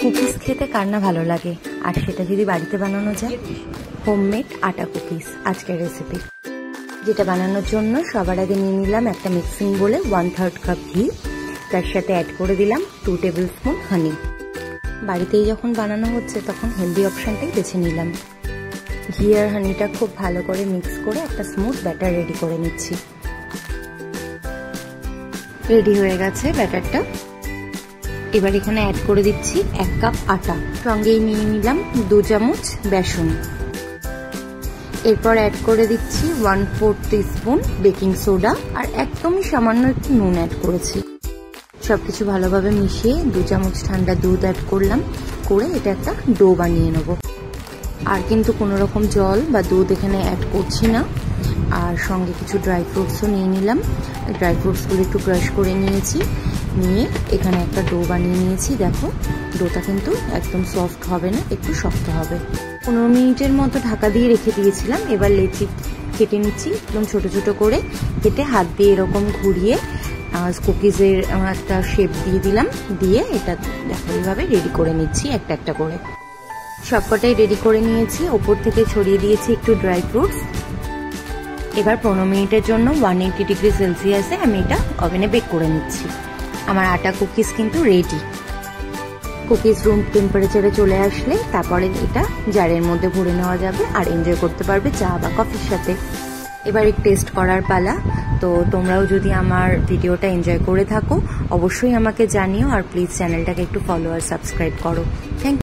Cookies খেতে কার না ভালো লাগে, আর সেটা যদি বাড়িতে বানানো যায়। হোমমেড আটা কুকিজ আজকের রেসিপি। যেটা বানানোর জন্য সবার আগে নিয়ে নিলাম একটা মিক্সিং বলে 1/3 কাপ ঘি, তার সাথে অ্যাড করে দিলাম 2 টেবিল স্পুন হানি। বাড়িতেই যখন বানানো হচ্ছে তখন হেলদি অপশানটাই বেছে নিলাম। ঘি আর হানিটা খুব ভালো করে মিক্স করে একটা স্মুথ ব্যাটার রেডি করে নিচ্ছি। রেডি হয়ে গেছে ব্যাটারটা। এবার এখানে অ্যাড করে দিচ্ছি 1 কাপ আটা, সঙ্গেই নিয়ে নিলাম 2 চামচ বেসন। এরপর অ্যাড করে দিচ্ছি 1/4 টিস্পুন বেকিং সোডা আর একদমই সামান্য একটু নুন অ্যাড করেছি। সবকিছু ভালোভাবে মিশিয়ে 2 চামচ ঠান্ডা দুধ অ্যাড করলাম, করে এটা একটা ডো বানিয়ে নেব। আর কিন্তু কোনো রকম জল বা দুধ এখানে অ্যাড করছি না। আর সঙ্গে কিছু ড্রাই ফ্রুটসও নিয়ে নিলাম। ড্রাই ফ্রুটসগুলো একটু ক্রাশ করে নিয়েছি, নিয়ে এখানে একটা ডো বানিয়ে নিয়েছি। দেখো ডোটা কিন্তু একদম সফট হবে না, একটু শক্ত হবে। 15 মিনিটের মতো ঢাকা দিয়ে রেখে দিয়েছিলাম। এবার লেচি কেটে নিচ্ছি, একদম ছোট ছোট করে কেটে হাত দিয়ে এরকম ঘুরিয়ে কুকিজের একটা শেপ দিয়ে দিলাম। দিয়ে এটা দেখো এইভাবে রেডি করে নিচ্ছি একটা একটা করে। সবকটাই রেডি করে নিয়েছি, ওপর থেকে ছড়িয়ে দিয়েছি একটু ড্রাই ফ্রুটস। এবার 15 মিনিটের জন্য 180 ডিগ্রি সেলসিয়াসে আমি এটা ওভেনে বেক করে নিচ্ছি। আমার আটা কুকিজ কিন্তু রেডি। কুকিজ রুম টেম্পারেচারে চলে আসলে তারপরে এটা জারের মধ্যে ভরে নেওয়া যাবে আর এনজয় করতে পারবে চা বা কফির সাথে। এবার এক টেস্ট করার পালা। তো তোমরাও যদি আমার ভিডিওটা এনজয় করে থাকো অবশ্যই আমাকে জানিও, আর প্লিজ চ্যানেলটাকে একটু ফলো আর সাবস্ক্রাইব করো। Thank you.